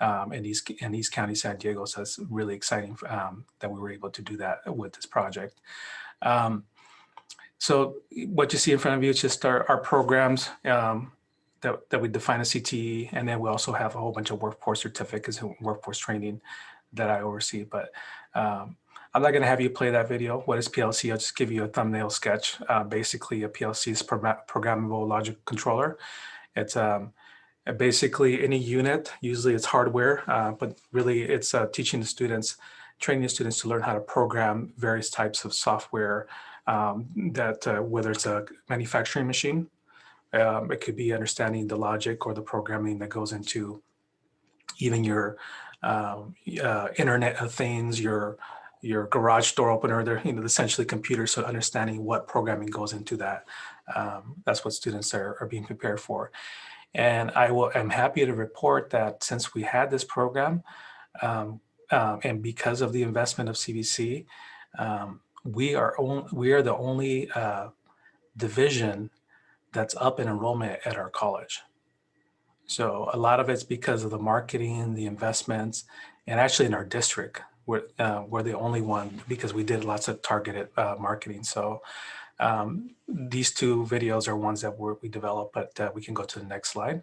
in East County, San Diego. So it's really exciting that we were able to do that with this project. So what you see in front of you is just our programs that we define as CTE, and then we also have a whole bunch of workforce certificates and workforce training that I oversee. But I'm not going to have you play that video. What is PLC? I'll just give you a thumbnail sketch. Basically, a PLC is programmable logic controller. It's basically any unit. Usually it's hardware, but really it's teaching the students, training the students to learn how to program various types of software that whether it's a manufacturing machine, it could be understanding the logic or the programming that goes into even your Internet of Things, your garage door opener. They're essentially computers, so understanding what programming goes into that. That's what students are being prepared for. And I'm happy to report that since we had this program, and because of the investment of CVC, we are the only division that's up in enrollment at our college. So a lot of it's because of the marketing, the investments, and actually in our district, we're the only one because we did lots of targeted marketing. So these two videos are ones that we developed, but we can go to the next slide.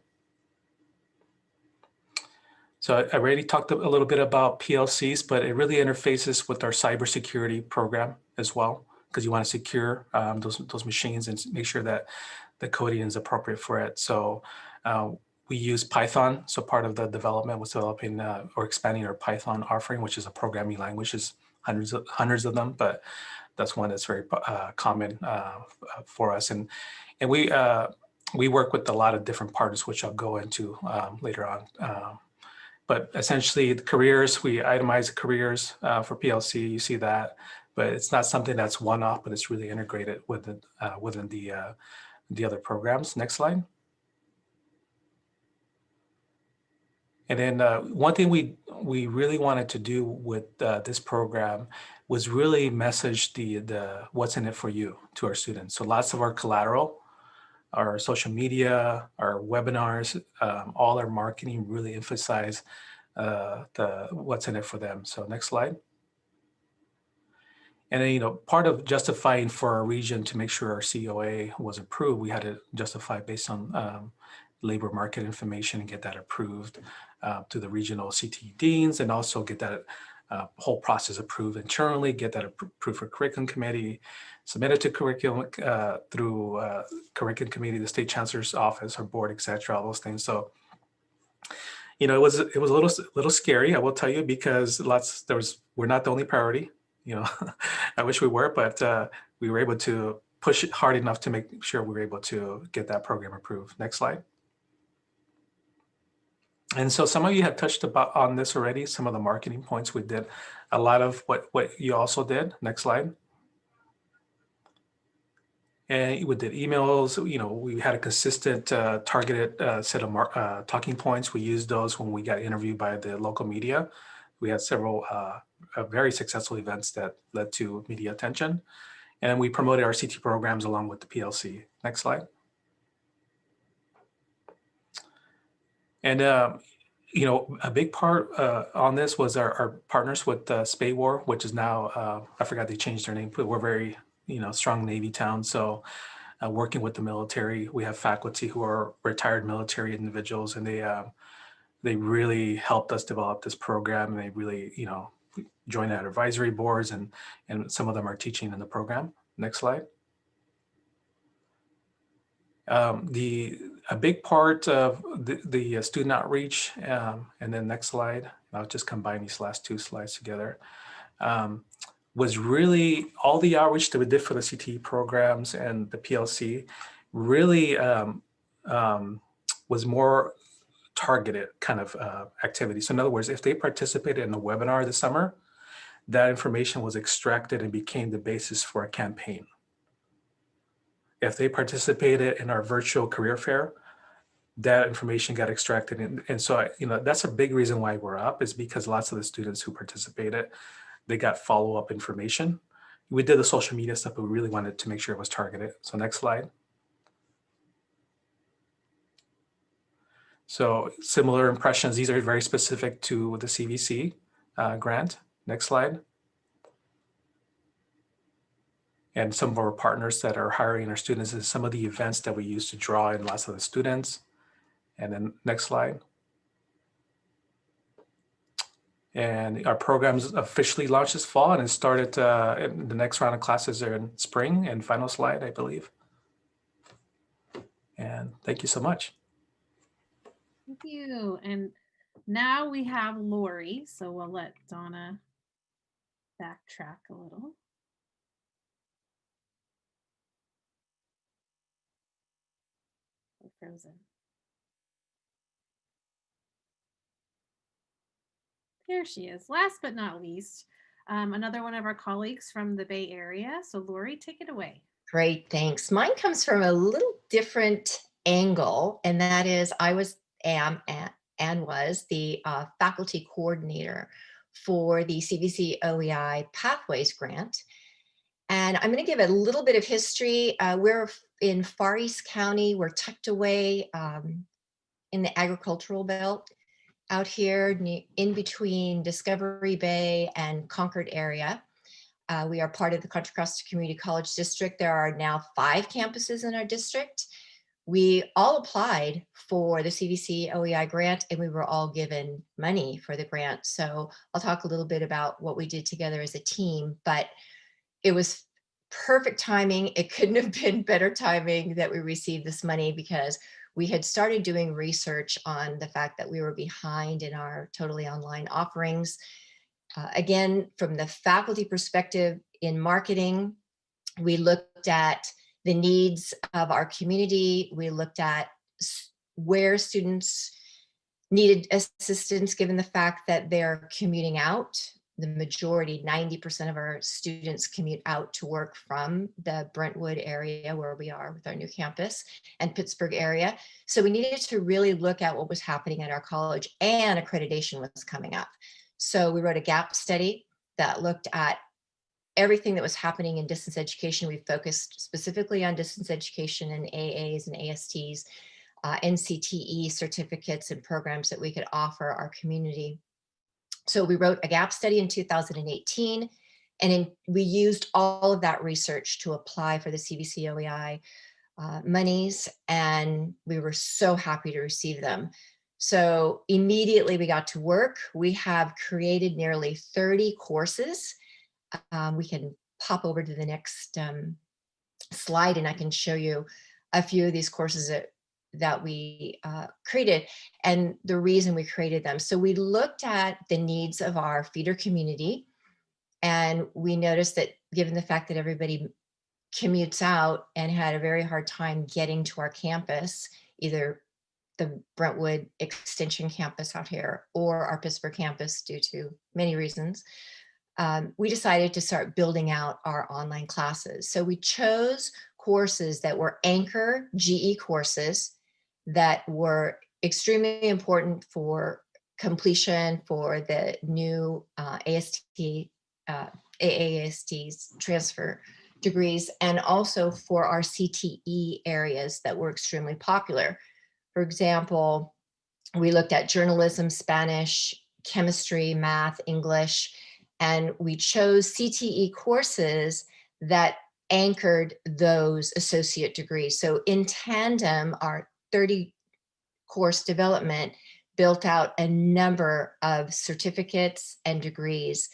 So I already talked a little bit about PLCs, but it really interfaces with our cybersecurity program as well, because you want to secure those machines and make sure that the coding is appropriate for it. So we use Python. So part of the development was developing or expanding our Python offering, which is a programming language. There's hundreds of them, but that's one that's very common for us. And we work with a lot of different partners, which I'll go into later on. But essentially, the careers, we itemize the careers for PLC. You see that, but it's not something that's one-off, but it's really integrated within the other programs. Next slide. And then one thing we really wanted to do with this program was really message the what's in it for you to our students. So lots of our collateral, our social media, our webinars, all our marketing really emphasize the what's in it for them. So next slide. And then, part of justifying for our region to make sure our COA was approved, we had to justify based on labor market information and get that approved to the regional CTE deans, and also get that whole process approved internally, get that approved for curriculum committee, submit it to curriculum through curriculum committee, the state chancellor's office or board, etc. All those things. So, it was a little scary, I will tell you, because we're not the only priority. I wish we were, but we were able to push it hard enough to make sure we were able to get that program approved. Next slide. And so some of you have touched on this already, some of the marketing points we did, a lot of what you also did. Next slide. And we did emails, we had a consistent targeted set of talking points. We used those when we got interviewed by the local media. We had several very successful events that led to media attention. And we promoted our CT programs along with the PLC. Next slide. And, a big part on this was our partners with Spay War, which is now, I forgot they changed their name, but we're very, strong Navy town. So working with the military. We have faculty who are retired military individuals, and they really helped us develop this program. And they really, joined our advisory boards, and some of them are teaching in the program. Next slide. A big part of the student outreach, and then next slide, I'll just combine these last two slides together, was really all the outreach that we did for the CTE programs and the PLC really was more targeted kind of activity. So in other words, if they participated in a webinar this summer, that information was extracted and became the basis for a campaign. If they participated in our virtual career fair, that information got extracted. And so, that's a big reason why we're up, is because lots of the students who participated, they got follow-up information. We did the social media stuff, but we really wanted to make sure it was targeted. So next slide. So similar impressions, these are very specific to the CVC grant. Next slide. And some of our partners that are hiring our students is some of the events that we use to draw in lots of the students. And then next slide. And our programs officially launched this fall, and it started in the next round of classes are in spring. And final slide, I believe. And thank you so much. Thank you. And now we have Lori, so we'll let Donna backtrack a little. We're frozen. There she is. Last but not least, another one of our colleagues from the Bay Area. So Lori, take it away. Great, thanks. Mine comes from a little different angle, and that is I was the faculty coordinator for the CVC-OEI Pathways Grant. And I'm going to give a little bit of history. We're in Far East County. We're tucked away in the agricultural belt out here in between Discovery Bay and Concord area. We are part of the Contra Costa Community College District. There are now 5 campuses in our district. We all applied for the CVC-OEI grant, and we were all given money for the grant. So I'll talk a little bit about what we did together as a team, but it was perfect timing. It couldn't have been better timing that we received this money, because we had started doing research on the fact that we were behind in our totally online offerings. Again, from the faculty perspective in marketing, we looked at the needs of our community. We looked at where students needed assistance, given the fact that they're commuting out. The majority, 90% of our students commute out to work from the Brentwood area where we are with our new campus, and Pittsburgh area. So we needed to really look at what was happening at our college, and accreditation was coming up. So we wrote a gap study that looked at everything that was happening in distance education. We focused specifically on distance education and AAs and ASTs, NCTE certificates and programs that we could offer our community. So we wrote a gap study in 2018, and we used all of that research to apply for the CVC-OEI monies, and we were so happy to receive them. So immediately we got to work. We have created nearly 30 courses. We can pop over to the next slide, and I can show you a few of these courses that we created and the reason we created them. So we looked at the needs of our feeder community, and we noticed that given the fact that everybody commutes out and had a very hard time getting to our campus, either the Brentwood Extension campus out here or our Pittsburgh campus due to many reasons, we decided to start building out our online classes. So we chose courses that were anchor GE courses that were extremely important for completion for the new AAST's transfer degrees, and also for our CTE areas that were extremely popular. For example, we looked at journalism, Spanish, chemistry, math, English, and we chose CTE courses that anchored those associate degrees. So in tandem, our 30 course development built out a number of certificates and degrees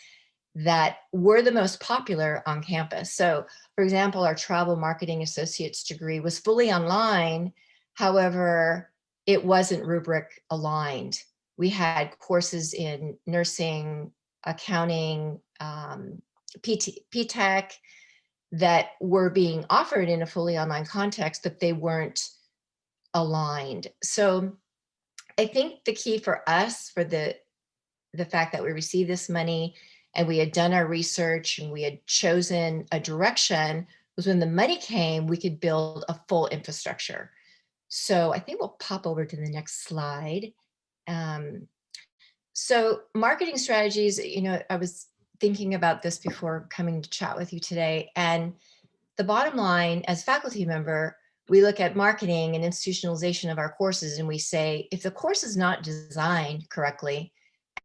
that were the most popular on campus. So for example, our travel marketing associate's degree was fully online. However, it wasn't rubric aligned. We had courses in nursing, accounting, P-Tech that were being offered in a fully online context, but they weren't aligned. So I think the key for us, for the fact that we received this money and we had done our research and we had chosen a direction, was when the money came, we could build a full infrastructure. So I think we'll pop over to the next slide. So marketing strategies, you know, I was thinking about this before coming to chat with you today. And the bottom line, as faculty member, we look at marketing and institutionalization of our courses and we say, if the course is not designed correctly,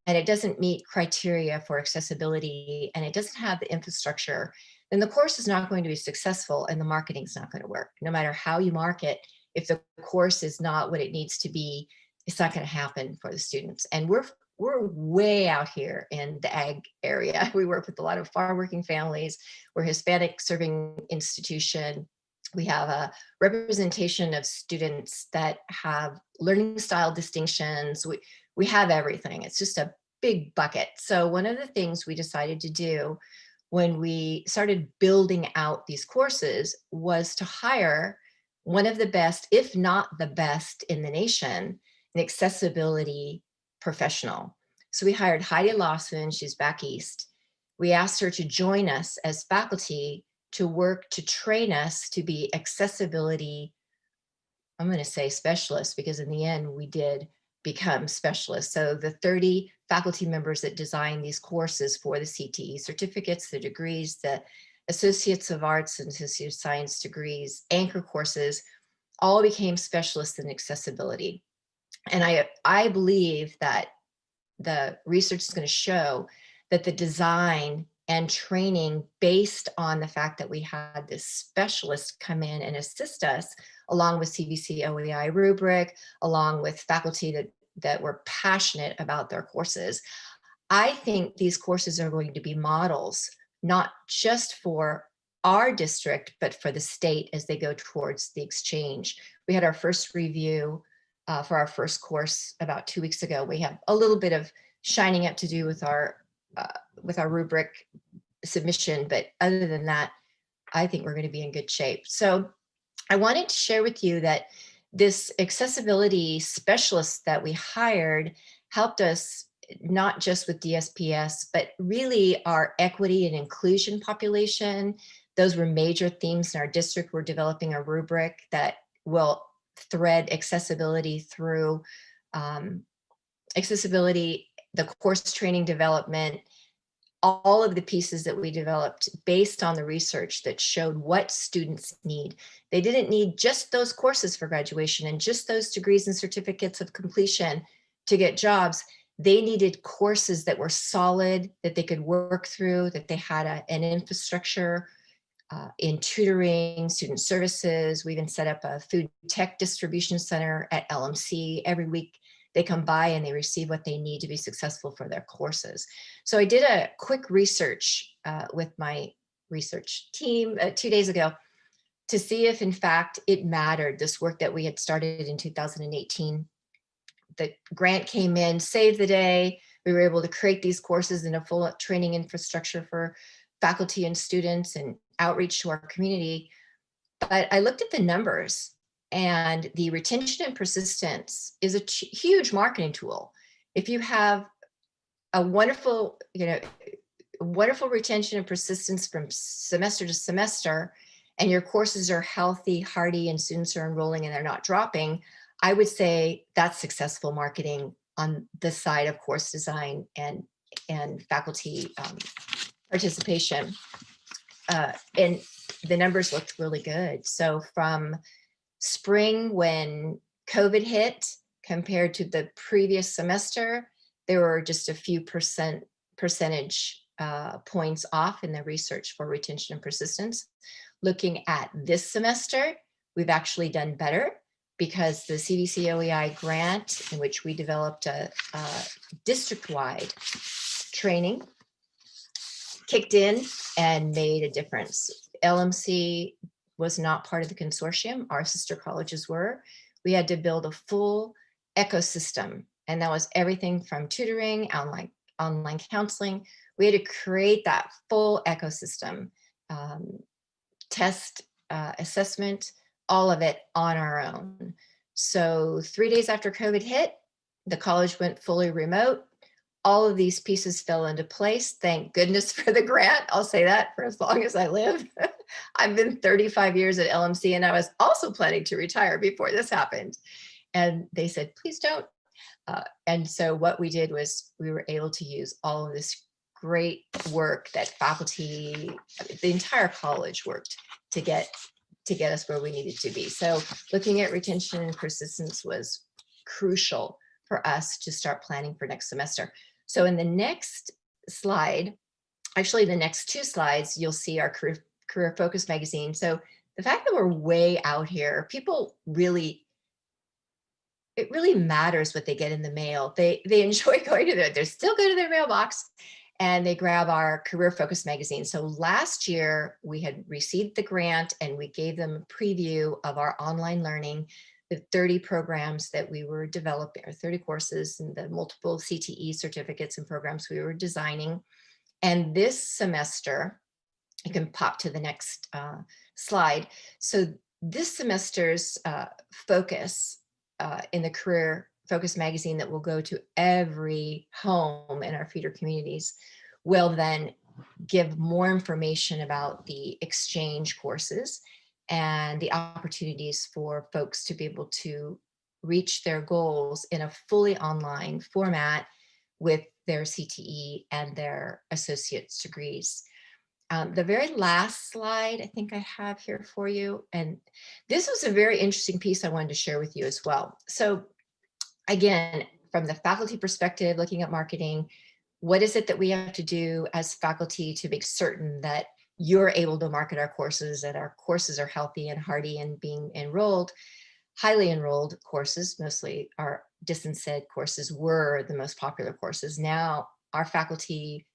and it doesn't meet criteria for accessibility, and it doesn't have the infrastructure, then the course is not going to be successful and the marketing is not going to work. No matter how you market, if the course is not what it needs to be, it's not going to happen for the students. And we're way out here in the ag area. We work with a lot of farm working families. We're a Hispanic serving institution. We have a representation of students that have learning style distinctions. We have everything. It's just a big bucket. So one of the things we decided to do when we started building out these courses was to hire one of the best, if not the best in the nation, an accessibility professional. So we hired Heidi Lawson, she's back east. We asked her to join us as faculty to work to train us to be accessibility, I'm going to say specialists, because in the end we did become specialists. So the 30 faculty members that designed these courses for the CTE certificates, the degrees, the Associates of Arts and Associate of Science degrees, anchor courses, all became specialists in accessibility. And I believe that the research is going to show that the design and training based on the fact that we had this specialist come in and assist us, along with cvc-oei rubric, along with faculty that were passionate about their courses. I think these courses are going to be models, not just for our district, but for the state as they go towards the exchange. We had our first review for our first course about 2 weeks ago. We have a little bit of shining up to do with our rubric submission, but other than that, I think we're going to be in good shape. So I wanted to share with you that this accessibility specialist that we hired helped us not just with DSPS, but really our equity and inclusion population. Those were major themes in our district. We're developing a rubric that will thread accessibility through accessibility, the course training development, all of the pieces that we developed based on the research that showed what students need. They didn't need just those courses for graduation and just those degrees and certificates of completion to get jobs. They needed courses that were solid, that they could work through, that they had an infrastructure in tutoring, student services. We even set up a food tech distribution center at LMC. Every week they come by and they receive what they need to be successful for their courses. So I did a quick research with my research team 2 days ago to see if in fact it mattered, this work that we had started in 2018. The grant came in, saved the day. We were able to create these courses in a full training infrastructure for faculty and students and outreach to our community. But I looked at the numbers, and the retention and persistence is a huge marketing tool. If you have a wonderful, wonderful retention and persistence from semester to semester, and your courses are healthy, hearty, and students are enrolling and they're not dropping, I would say that's successful marketing on the side of course design and faculty participation. And the numbers looked really good. So from spring, when COVID hit, compared to the previous semester, there were just a few percentage points off in the research for retention and persistence. looking at this semester, we've actually done better because the CVC-oei grant, in which we developed a district-wide training, kicked in and made a difference. LMC was not part of the consortium. Our sister colleges were. We had to build a full ecosystem, and that was everything from tutoring, online counseling. We had to create that full ecosystem, test, assessment, all of it on our own. So 3 days after COVID hit, the college went fully remote. All of these pieces fell into place. Thank goodness for the grant. I'll say that for as long as I live. I've been 35 years at LMC, and I was also planning to retire before this happened. And they said, please don't. And so what we did was we were able to use all of this great work that faculty, the entire college worked to get us where we needed to be. So looking at retention and persistence was crucial for us to start planning for next semester. So in the next slide, actually the next 2 slides, you'll see our career focus magazine. So the fact that we're way out here, people really, it really matters what they get in the mail. They enjoy going to they still go to their mailbox and they grab our career focus magazine. So last year we had received the grant and we gave them a preview of our online learning, the 30 programs that we were developing, or 30 courses and the multiple CTE certificates and programs we were designing. And this semester, you can pop to the next slide. So this semester's focus in the career focus magazine that will go to every home in our feeder communities will then give more information about the exchange courses and the opportunities for folks to be able to reach their goals in a fully online format with their CTE and their associate's degrees. The very last slide I think I have here for you, and this was a very interesting piece I wanted to share with you as well. So again, from the faculty perspective, looking at marketing, what is it that we have to do as faculty to make certain that you're able to market our courses, that our courses are healthy and hearty and being enrolled? Highly enrolled courses, mostly our distance ed courses, were the most popular courses. Now our faculty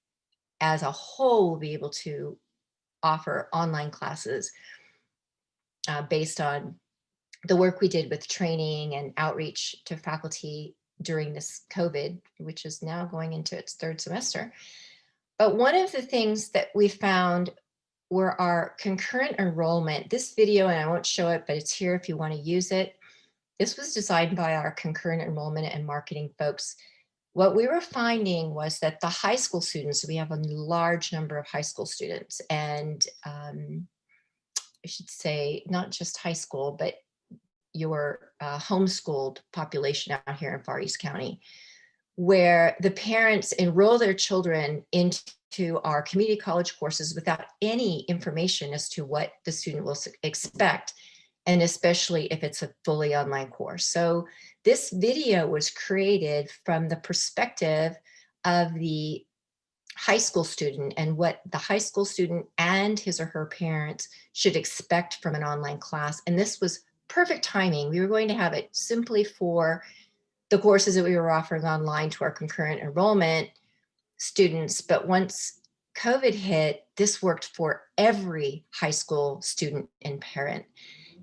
as a whole will be able to offer online classes based on the work we did with training and outreach to faculty during this COVID, which is now going into its 3rd semester. But one of the things that we found were our concurrent enrollment. This video, and I won't show it, but it's here if you want to use it. This was designed by our concurrent enrollment and marketing folks. What we were finding was that the high school students, we have a large number of high school students, and I should say not just high school, but your homeschooled population out here in Far East County, where the parents enroll their children into our community college courses without any information as to what the student will expect, and especially if it's a fully online course. So this video was created from the perspective of the high school student and what the high school student and his or her parents should expect from an online class. And this was perfect timing. We were going to have it simply for the courses that we were offering online to our concurrent enrollment students. But once COVID hit, this worked for every high school student and parent.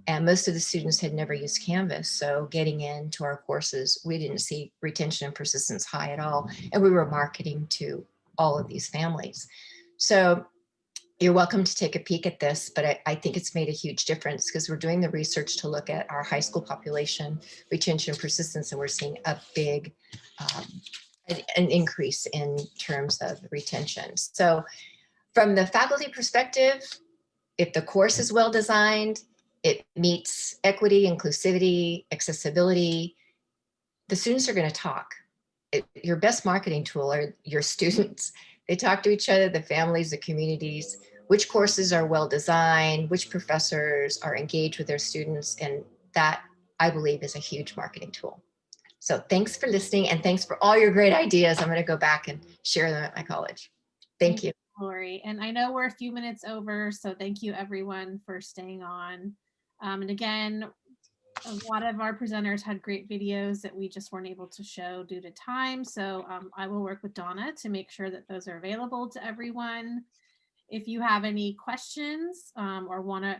And most of the students had never used Canvas. So getting into our courses, we didn't see retention and persistence high at all. And we were marketing to all of these families. So you're welcome to take a peek at this, but I think it's made a huge difference because we're doing the research to look at our high school population, retention and persistence, and we're seeing a big, an increase in terms of retention. So from the faculty perspective, if the course is well designed, it meets equity, inclusivity, accessibility, the students are going to talk. Your best marketing tool are your students. They talk to each other, the families, the communities, which courses are well designed, which professors are engaged with their students, and that, I believe, is a huge marketing tool. So thanks for listening, and thanks for all your great ideas. I'm going to go back and share them at my college. Thank you. Lori. And I know we're a few minutes over, so thank you everyone for staying on. And again, a lot of our presenters had great videos that we just weren't able to show due to time. So I will work with Donna to make sure that those are available to everyone. If you have any questions or want to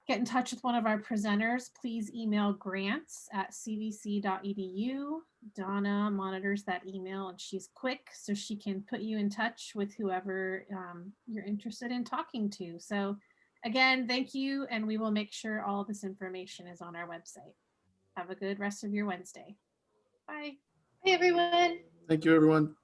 get in touch with one of our presenters, please email grants@cvc.edu. Donna monitors that email and she's quick, so she can put you in touch with whoever you're interested in talking to. So again, thank you, and we will make sure all this information is on our website. Have a good rest of your Wednesday. Bye. Bye, everyone. Thank you, everyone.